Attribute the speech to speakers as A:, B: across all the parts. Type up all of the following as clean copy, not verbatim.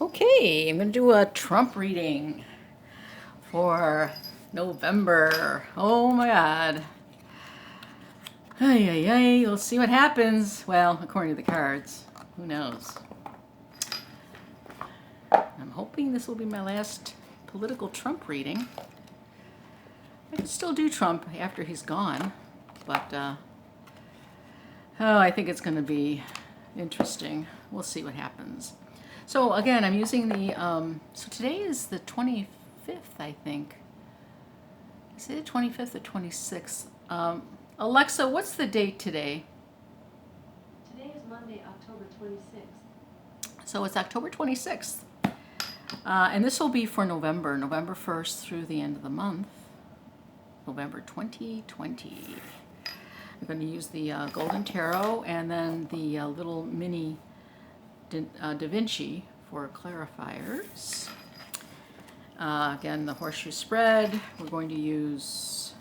A: Okay, I'm going to do a Trump reading for November. Oh my God. Ay, ay, ay. We'll see what happens. Well, according to the cards. Who knows? I'm hoping this will be my last political Trump reading. I can still do Trump after he's gone, but I think it's going to be interesting. We'll see what happens. So again, I'm using the, so today is the 25th, I think. Is it the 25th or 26th? Alexa, what's the date today?
B: Today is Monday, October 26th.
A: So it's October 26th. And this will be for November 1st through the end of the month, November 2020. I'm going to use the Golden Tarot and then the little mini Da Vinci for clarifiers. Again, the Horseshoe spread. We're going to use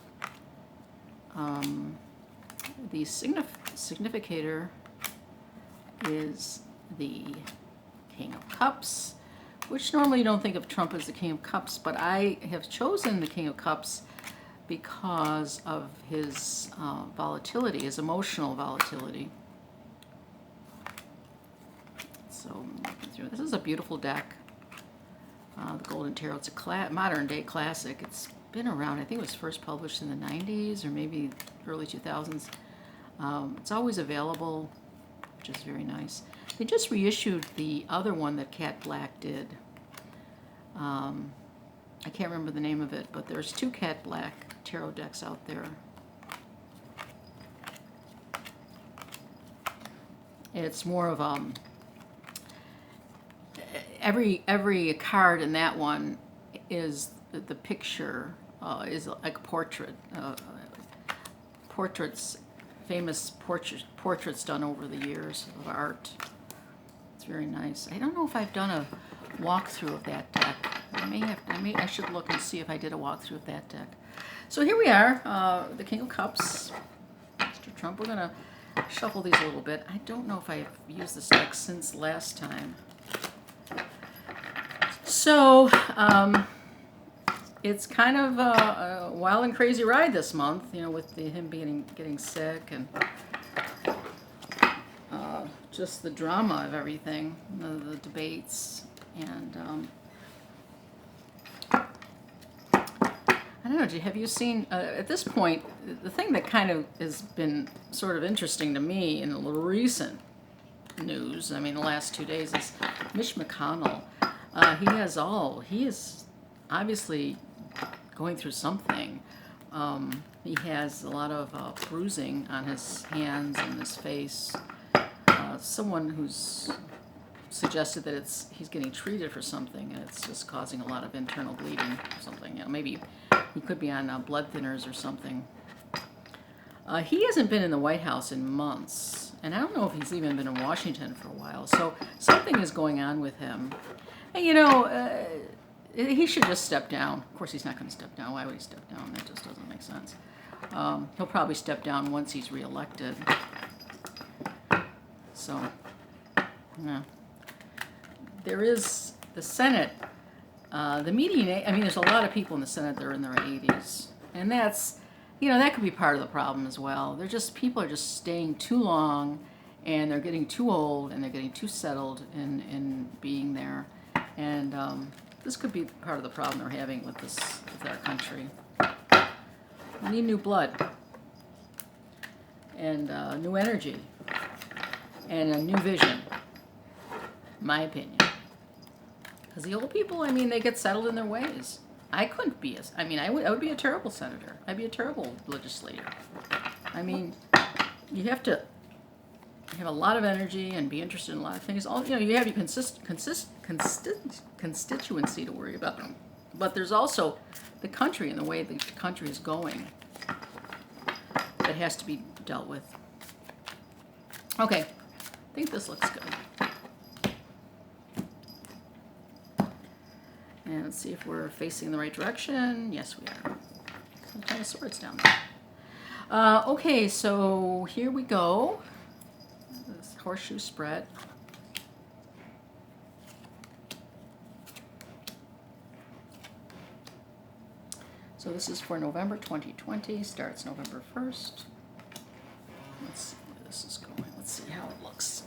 A: the significator is the King of Cups, which normally you don't think of Trump as the King of Cups, but I have chosen the King of Cups because of his volatility, his emotional volatility. So this is a beautiful deck. The Golden Tarot. It's a modern day classic. It's been around. I think it was first published in the 90s or maybe early 2000s. It's always available, which is very nice. They just reissued the other one that Cat Black did. I can't remember the name of it, but there's two Cat Black tarot decks out there. It's more of every card in that one is the picture is like a portrait, famous portraits done over the years of art. It's very nice. I don't know if I've done a walkthrough of that deck. I should look and see if I did a walkthrough of that deck. So here we are, the King of Cups, Mr. Trump. We're gonna shuffle these a little bit. I don't know if I've used this deck since last time. So, it's kind of a wild and crazy ride this month, you know, with him getting sick and just the drama of everything, the debates, and I don't know, have you seen, at this point, the thing that kind of has been sort of interesting to me in the little recent news, I mean, the last 2 days, is Mitch McConnell. He is obviously going through something. He has a lot of bruising on his hands and his face. Someone who's suggested that he's getting treated for something and it's just causing a lot of internal bleeding or something. You know, maybe he could be on blood thinners or something. He hasn't been in the White House in months, and I don't know if he's even been in Washington for a while. So something is going on with him. And, you know, he should just step down. Of course, he's not going to step down. Why would he step down? That just doesn't make sense. He'll probably step down once he's reelected. So, yeah. There is the Senate. The median, I mean, there's a lot of people in the Senate that are in their 80s. And that's, you know, that could be part of the problem as well. People are just staying too long, and they're getting too old, and they're getting too settled in being there. And this could be part of the problem they're having with our country. We need new blood, and new energy, and a new vision, in my opinion. Because the old people, I mean, they get settled in their ways. I couldn't be I would be a terrible senator. I'd be a terrible legislator. I mean, you have to have a lot of energy and be interested in a lot of things. You know, you have your constituency to worry about them. But there's also the country and the way the country is going that has to be dealt with. Okay, I think this looks good. And let's see if we're facing the right direction. Yes, we are. Some kind of swords down there. Okay, so here we go. This Horseshoe spread. So this is for November 2020, starts November 1st. Let's see where this is going. Let's see how it looks.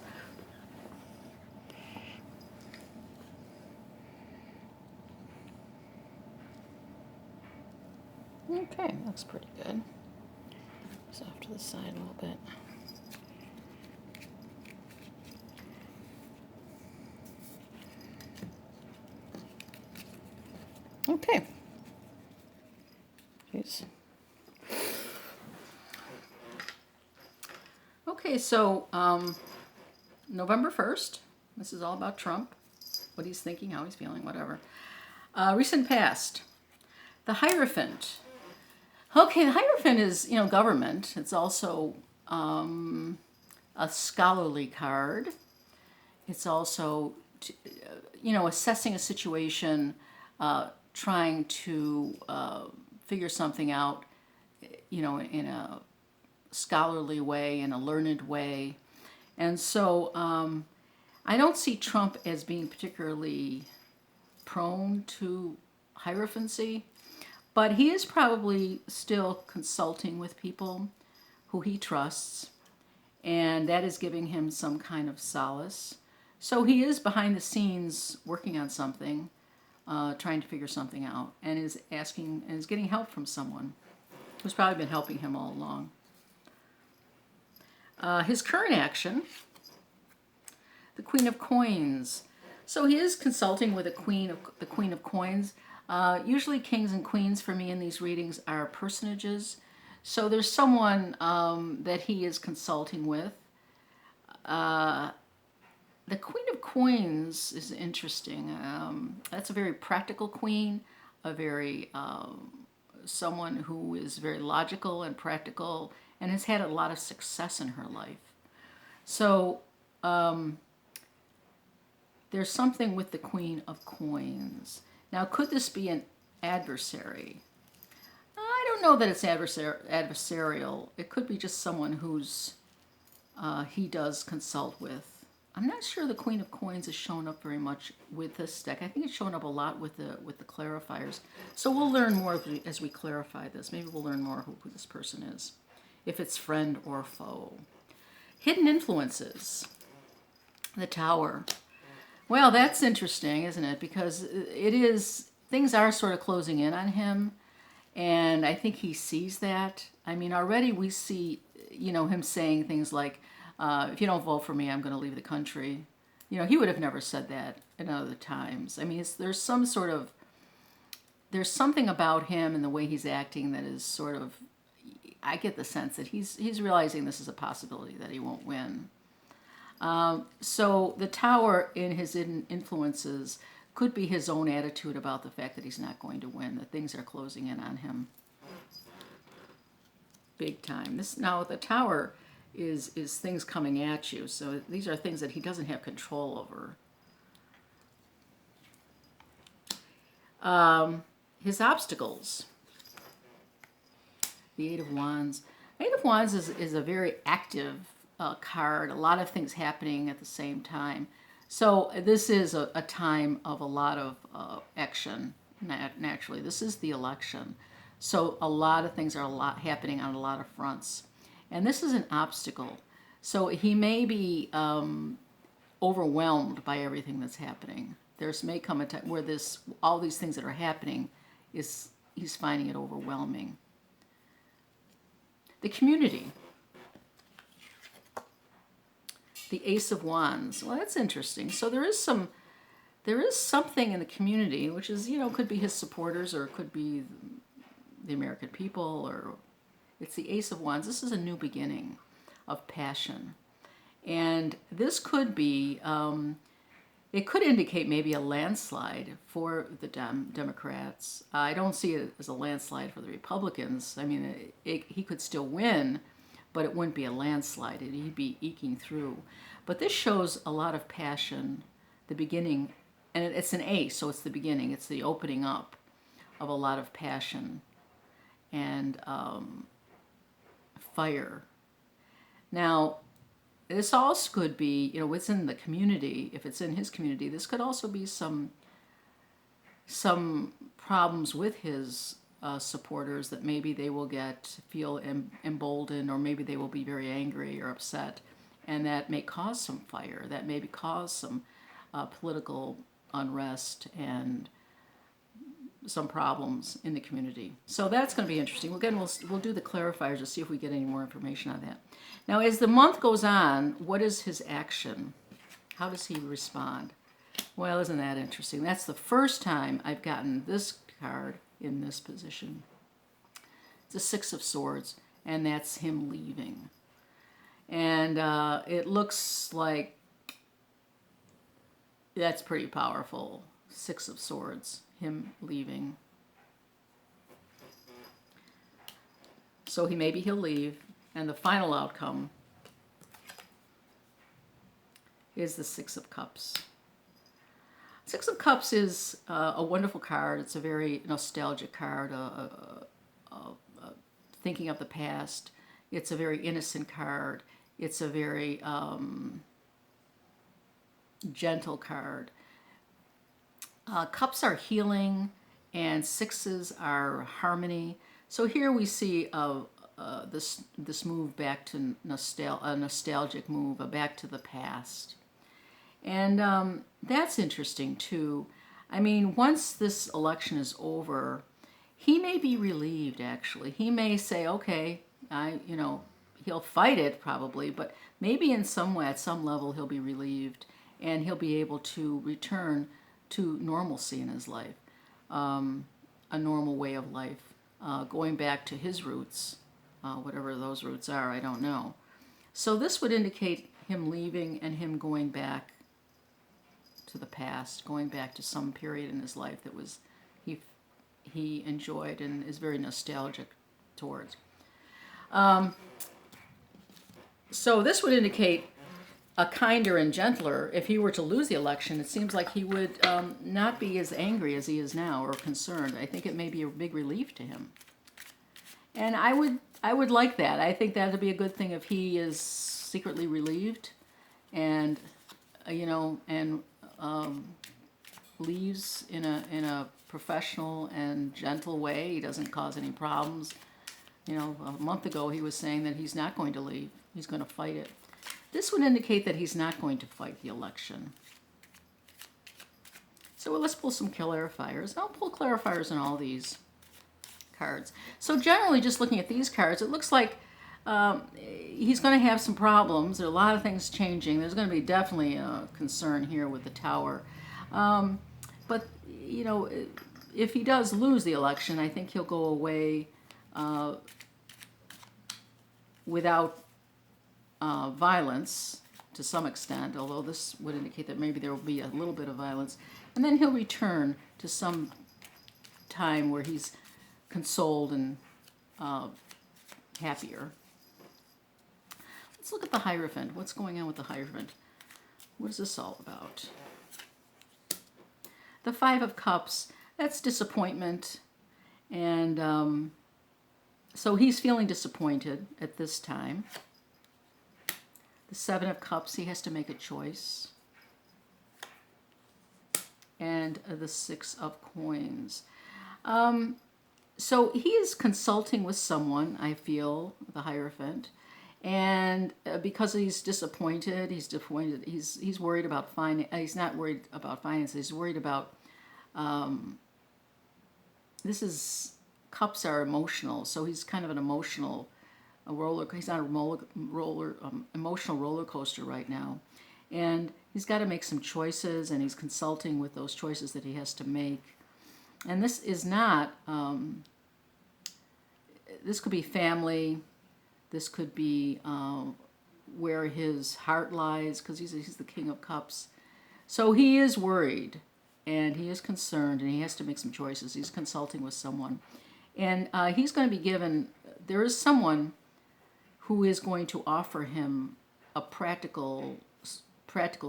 A: Okay, looks pretty good. It's off to the side a little bit. Okay. Jeez. Okay, so November 1st, this is all about Trump, what he's thinking, how he's feeling, whatever. Recent past, the Hierophant. Okay, the Hierophant is, government. It's also a scholarly card. It's also, assessing a situation, trying to figure something out, in a scholarly way, in a learned way. And so I don't see Trump as being particularly prone to hierophancy, but he is probably still consulting with people who he trusts, and that is giving him some kind of solace. So he is behind the scenes working on something, trying to figure something out, and is asking and is getting help from someone who's probably been helping him all along. His current action, the Queen of Coins. So he is consulting with the Queen of Coins. Usually kings and queens for me in these readings are personages. So there's someone that he is consulting with. The Queen of Coins is interesting. That's a very practical queen, a very someone who is very logical and practical and has had a lot of success in her life. So there's something with the Queen of Coins. Now, could this be an adversary? I don't know that it's adversarial. It could be just someone who's he does consult with. I'm not sure the Queen of Coins has shown up very much with this deck. I think it's shown up a lot with the clarifiers. So we'll learn more as we clarify this. Maybe we'll learn more who this person is, if it's friend or foe. Hidden influences. The Tower. Well, that's interesting, isn't it? Because things are sort of closing in on him, and I think he sees that. I mean, already we see, him saying things like, if you don't vote for me, I'm going to leave the country. He would have never said that at other times. I mean, there's something about him and the way he's acting that is sort of, I get the sense that he's realizing this is a possibility that he won't win. So the Tower in his influences could be his own attitude about the fact that he's not going to win, that things are closing in on him. Big time. Now the Tower is things coming at you. So these are things that he doesn't have control over. His obstacles. The Eight of Wands. Eight of Wands is a very active card. A lot of things happening at the same time. So this is a time of a lot of action. Naturally, this is the election. So a lot of things are happening on a lot of fronts. And this is an obstacle. So he may be overwhelmed by everything that's happening. May come a time where all these things that are happening he's finding it overwhelming. The community. The Ace of Wands. Well, that's interesting. So there is something in the community, which is, could be his supporters, or it could be the American people, or it's the Ace of Wands. This is a new beginning of passion. And this could be, it could indicate maybe a landslide for the Democrats. I don't see it as a landslide for the Republicans. I mean, he could still win, but it wouldn't be a landslide. He'd be eking through. But this shows a lot of passion, the beginning, and it's an ace, so it's the beginning. It's the opening up of a lot of passion and fire. Now, this also could be, it's in the community. If it's in his community, this could also be some problems with his supporters, that maybe they will feel emboldened, or maybe they will be very angry or upset, and that may cause some fire, that may cause some political unrest and some problems in the community. So that's going to be interesting. Again, we'll do the clarifiers to see if we get any more information on that. Now, as the month goes on, what is his action? How does he respond? Well, isn't that interesting? That's the first time I've gotten this card in this position. It's a Six of Swords, and that's him leaving. And it looks like that's pretty powerful. Six of Swords, him leaving. So maybe he'll leave, and the final outcome is the Six of Cups. Six of Cups is a wonderful card. It's a very nostalgic card, thinking of the past. It's a very innocent card. It's a very gentle card. Cups are healing, and sixes are harmony. So here we see this move back to a nostalgic move, back to the past. And that's interesting too. I mean, once this election is over, he may be relieved, actually. He may say, okay, he'll fight it probably, but maybe in some way, at some level, he'll be relieved, and he'll be able to return to normalcy in his life, a normal way of life, going back to his roots, whatever those roots are, I don't know. So this would indicate him leaving and him going back to the past, going back to some period in his life that was he enjoyed and is very nostalgic towards. So this would indicate a kinder and gentler. If he were to lose the election, it seems like he would not be as angry as he is now, or concerned. I think it may be a big relief to him. And I would like that. I think that would be a good thing if he is secretly relieved and leaves in a professional and gentle way. He doesn't cause any problems. A month ago he was saying that he's not going to leave. He's going to fight it. This would indicate that he's not going to fight the election. So let's pull some clarifiers. I'll pull clarifiers on all these cards. So generally, just looking at these cards, it looks like he's going to have some problems. There are a lot of things changing. There's going to be definitely a concern here with the Tower. But, if he does lose the election, I think he'll go away without violence to some extent, although this would indicate that maybe there will be a little bit of violence. And then he'll return to some time where he's consoled and happier. Let's look at the Hierophant. What's going on with the Hierophant? What is this all about? The Five of Cups, that's disappointment. And so he's feeling disappointed at this time. The Seven of Cups, he has to make a choice. And the Six of Coins. So he is consulting with someone, I feel, the Hierophant. And because he's disappointed, he's worried about finance. He's not worried about finances. He's worried about, cups are emotional. So he's kind of an emotional he's on a emotional roller coaster right now. And he's got to make some choices, and he's consulting with those choices that he has to make. And this is not, this could be family. This could be where his heart lies, because he's the King of Cups. So he is worried, and he is concerned, and he has to make some choices. He's consulting with someone. And he's going to be given, there is someone who is going to offer him a practical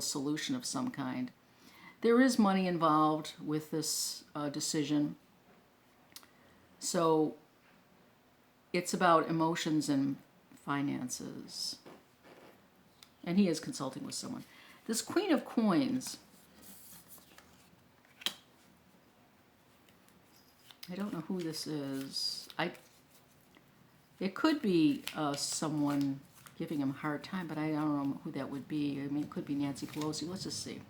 A: solution of some kind. There is money involved with this decision. So it's about emotions and finances. And he is consulting with someone. This Queen of Coins, I don't know who this is. It could be someone giving him a hard time, but I don't know who that would be. I mean, it could be Nancy Pelosi. Let's just see.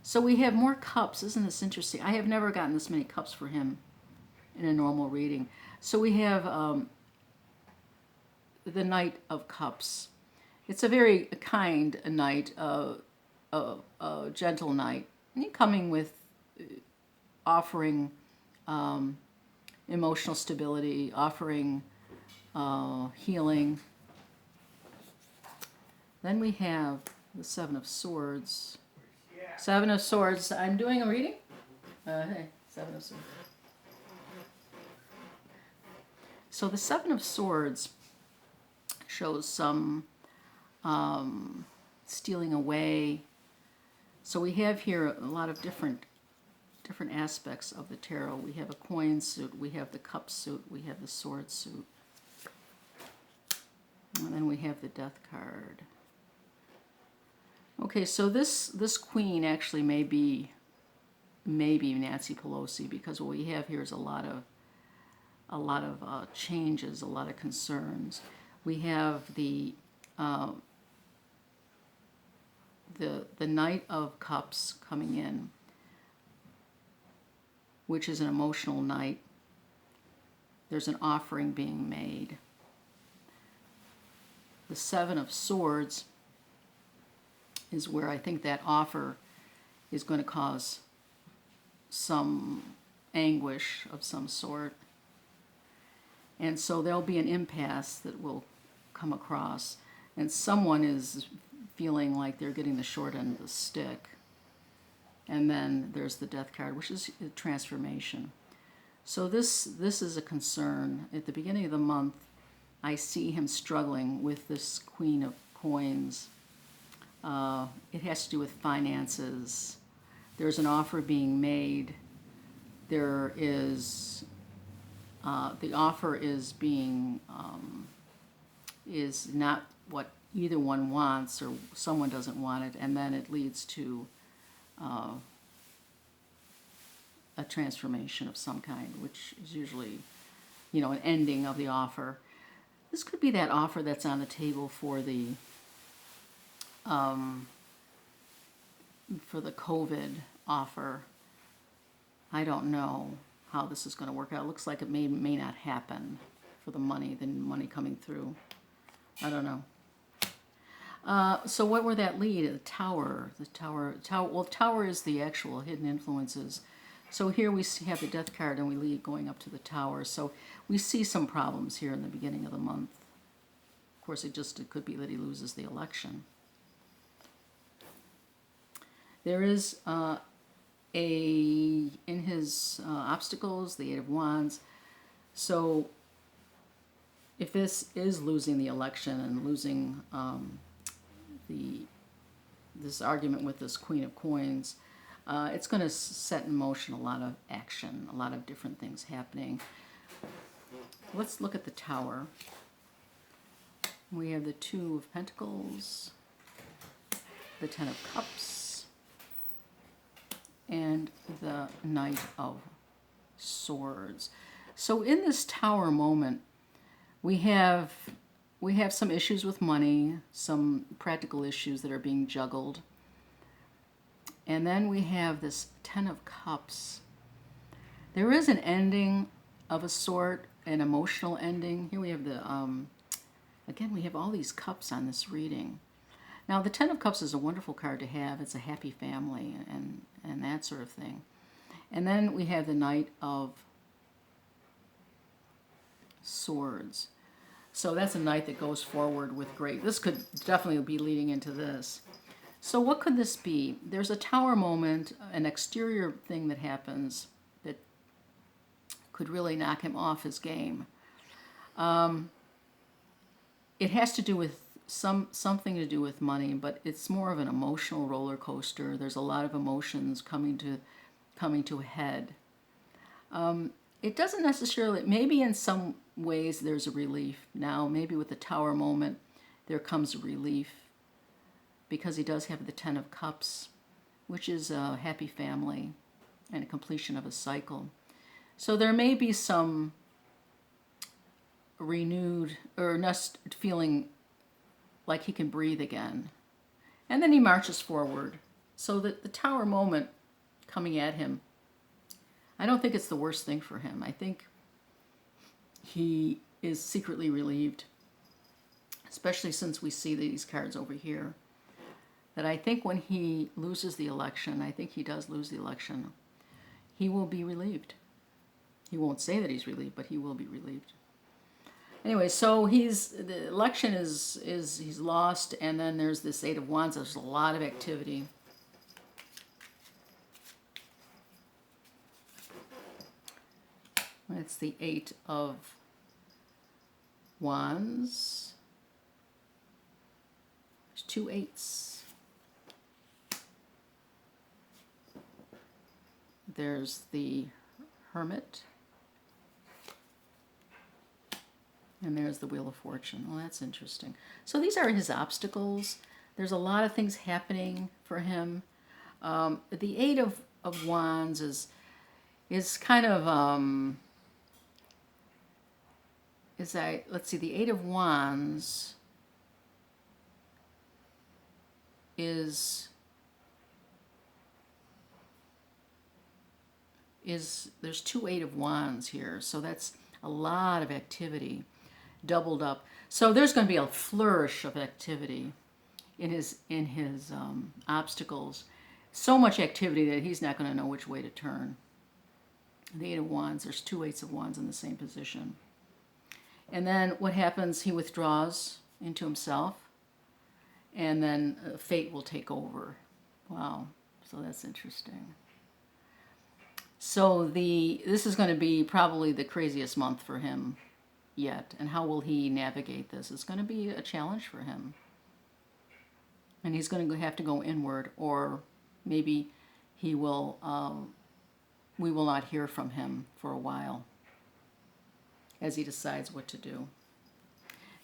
A: So we have more cups. Isn't this interesting? I have never gotten this many cups for him in a normal reading. So we have the Knight of Cups. It's a very kind knight, a gentle knight, and coming with offering emotional stability, offering healing. Then we have the Seven of Swords. Seven of Swords. I'm doing a reading? Hey, Seven of Swords. So the Seven of Swords shows some stealing away. So we have here a lot of different aspects of the tarot. We have a coin suit, we have the cup suit, we have the sword suit. And then we have the death card. Okay, so this queen actually may be Nancy Pelosi, because what we have here is a lot of changes, a lot of concerns. We have the Knight of Cups coming in, which is an emotional knight. There's an offering being made. The Seven of Swords is where I think that offer is going to cause some anguish of some sort. And so there'll be an impasse that will come across, and someone is feeling like they're getting the short end of the stick. And then there's the death card, which is a transformation. So this is a concern. At the beginning of the month, I see him struggling with this Queen of Coins. It has to do with finances. There's an offer being made. There is the offer is being is not what either one wants, or someone doesn't want it, and then it leads to a transformation of some kind, which is usually, an ending of the offer. This could be that offer that's on the table for the COVID offer. I don't know how this is going to work out. It looks like it may not happen for the money coming through. I don't know. So what would that lead? The tower. Well, tower is the actual hidden influences. So here we have the death card, and we lead going up to the tower. So we see some problems here in the beginning of the month. Of course, it could be that he loses the election. There is in his obstacles, the Eight of Wands. So if this is losing the election and losing this argument with this Queen of Coins, it's going to set in motion a lot of action, a lot of different things happening. Let's look at the Tower. We have the Two of Pentacles, the Ten of Cups, and the Knight of Swords. So in this Tower moment, we have some issues with money, some practical issues that are being juggled. And then we have this Ten of Cups. There is an ending of a sort, an emotional ending. Here we have the, again, we have all these cups on this reading. Now, the Ten of Cups is a wonderful card to have. It's a happy family and that sort of thing. And then we have the Knight of Swords. So that's a knight that goes forward with great. This could definitely be leading into this. So what could this be? There's a tower moment, an exterior thing that happens that could really knock him off his game. It has to do with something to do with money, but it's more of an emotional roller coaster. There's a lot of emotions coming to a head. It doesn't necessarily, maybe in some ways there's a relief now. Maybe with the Tower moment there comes a relief, because he does have the Ten of Cups, which is a happy family and a completion of a cycle. So there may be some renewed, or just feeling like he can breathe again. And then he marches forward. So that the Tower moment coming at him, I don't think it's the worst thing for him. I think he is secretly relieved, especially since we see these cards over here, that I think when he loses the election, I think he does lose the election, he will be relieved. He won't say that he's relieved, but he will be relieved. Anyway, so the election is he's lost, and then there's this Eight of Wands. There's a lot of activity. It's the Eight of Wands. There's two eights. There's the Hermit. And there's the Wheel of Fortune. Well, that's interesting. So these are his obstacles. There's a lot of things happening for him. The Eight of Wands is kind of let's see, the Eight of Wands is there's two Eight of Wands here, so that's a lot of activity doubled up. So there's going to be a flourish of activity in his obstacles. So much activity that he's not going to know which way to turn. The Eight of Wands, there's two Eights of Wands in the same position. And then what happens, he withdraws into himself, and then fate will take over. Wow, so that's interesting. So this is going to be probably the craziest month for him yet. And how will he navigate this? It's going to be a challenge for him. And he's going to have to go inward, or maybe he will. We will not hear from him for a while as he decides what to do.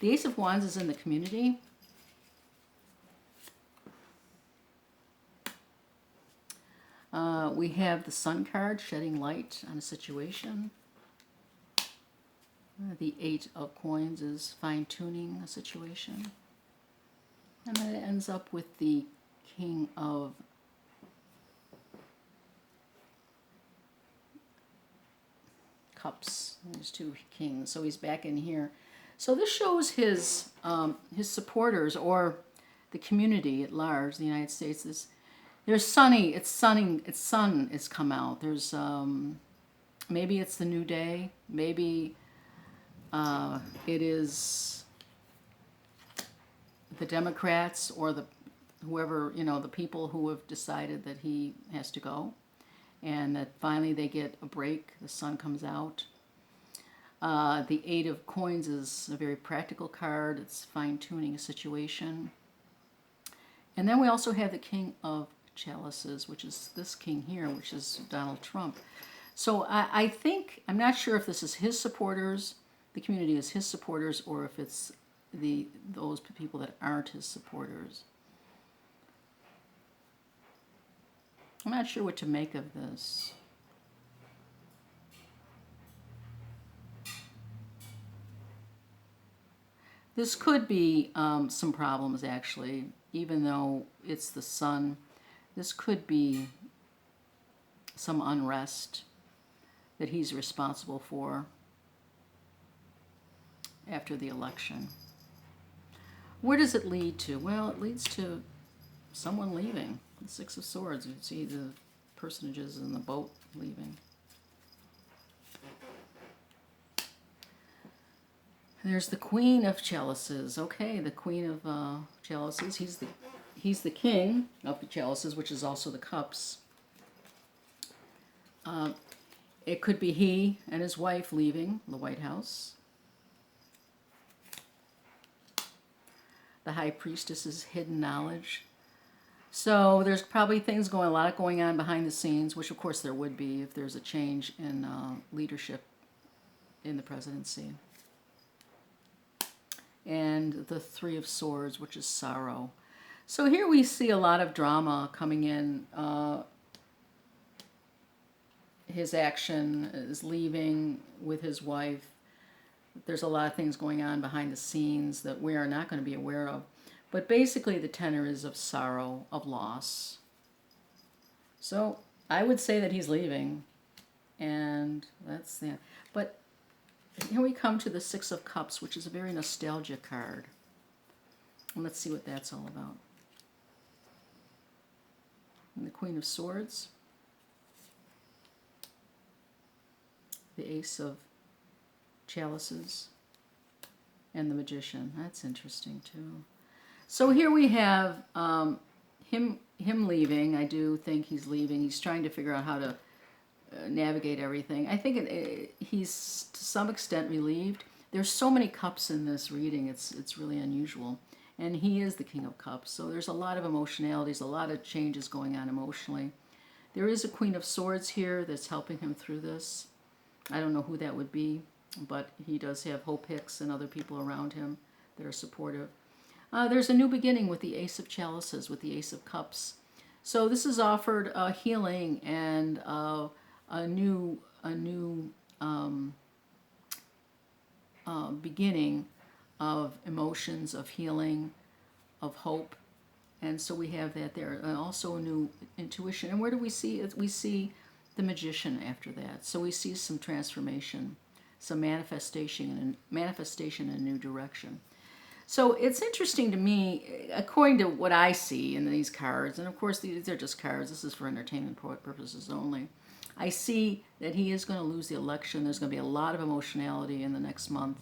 A: The Ace of Wands is in the community. We have the Sun card, shedding light on a situation. The Eight of Coins is fine-tuning a situation. And then it ends up with the King of Cups. There's two kings, so he's back in here. So this shows his supporters, or the community at large, the United States. There's sun has come out. There's maybe it's the new day. Maybe it is the Democrats, or whoever, the people who have decided that he has to go, and that finally they get a break. The sun comes out. The Eight of Coins is a very practical card. It's fine-tuning a situation. And then we also have the King of Chalices, which is this king here, which is Donald Trump. So I think, I'm not sure if this is his supporters, the community is his supporters, or if it's those people that aren't his supporters. I'm not sure what to make of this. This could be some problems, actually, even though it's the sun. This could be some unrest that he's responsible for after the election. Where does it lead to? Well, it leads to someone leaving. The Six of Swords. You see the personages in the boat leaving. There's the Queen of Chalices. Okay, the Queen of Chalices. He's the king of the chalices, which is also the cups. It could be he and his wife leaving the White House. The High Priestess is hidden knowledge. So there's probably a lot going on behind the scenes, which of course there would be if there's a change in leadership in the presidency. And the Three of Swords, which is sorrow. So here we see a lot of drama coming in. his action is leaving with his wife. There's a lot of things going on behind the scenes that we are not going to be aware of. But basically the tenor is of sorrow, of loss. So I would say that he's leaving. And that's that. But here we come to the Six of Cups, which is a very nostalgic card. And let's see what that's all about. And the Queen of Swords. The Ace of Chalices. And the Magician. That's interesting too. So here we have him leaving. I do think he's leaving. He's trying to figure out how to navigate everything. I think he's to some extent relieved. There's so many cups in this reading. It's really unusual. And he is the King of Cups. So there's a lot of emotionalities, a lot of changes going on emotionally. There is a Queen of Swords here that's helping him through this. I don't know who that would be, but he does have Hope Hicks and other people around him that are supportive. There's a new beginning with the Ace of Chalices, with the Ace of Cups. So this is offered healing and a new beginning of emotions, of healing, of hope. And so we have that there. And also a new intuition. And where do we see it? We see the Magician after that. So we see some transformation, some manifestation in a new direction. So it's interesting to me, according to what I see in these cards, and of course these are just cards, this is for entertainment purposes only, I see that he is going to lose the election. There's going to be a lot of emotionality in the next month.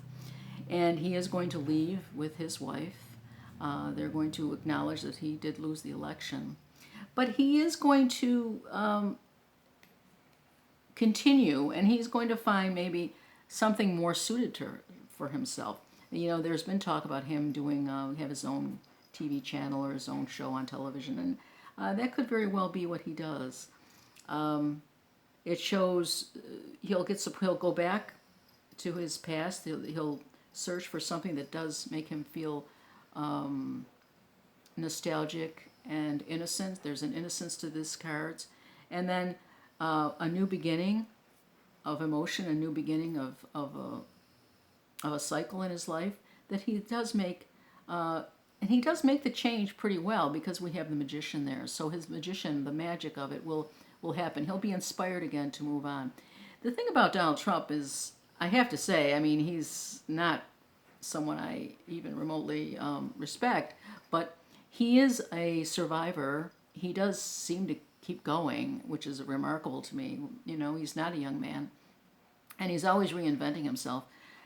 A: And he is going to leave with his wife. They're going to acknowledge that he did lose the election. But he is going to continue, and he's going to find maybe something more suited for himself. You know, there's been talk about him doing, have his own TV channel or his own show on television, and that could very well be what he does. It shows he'll go back to his past. He'll search for something that does make him feel nostalgic and innocent. There's an innocence to these cards, and then a new beginning of emotion, a new beginning of a cycle in his life that he does make, and he does make the change pretty well because we have the Magician there. So his Magician, the magic of it will happen. He'll be inspired again to move on. The thing about Donald Trump is, I have to say, I mean, he's not someone I even remotely respect, but he is a survivor. He does seem to keep going, which is remarkable to me. You know, he's not a young man, and he's always reinventing himself.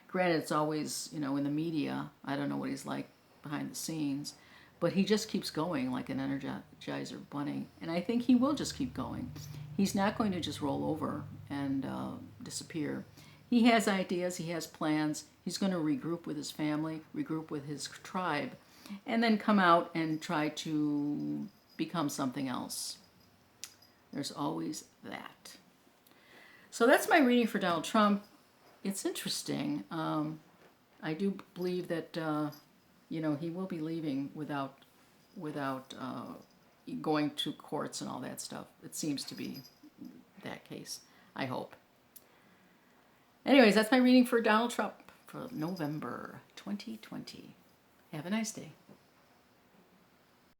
A: Granted, it's always, you know, in the media. I don't know what he's like behind the scenes, but he just keeps going like an Energizer bunny, and I think he will just keep going. He's not going to just roll over and disappear. He has ideas, he has plans. He's going to regroup with his family, regroup with his tribe, and then come out and try to become something else. There's always that. So that's my reading for Donald Trump. It's interesting. I do believe that you know, he will be leaving without going to courts and all that stuff. It seems to be that case. I hope. Anyways, that's my reading for Donald Trump for November 2020. Have a nice day.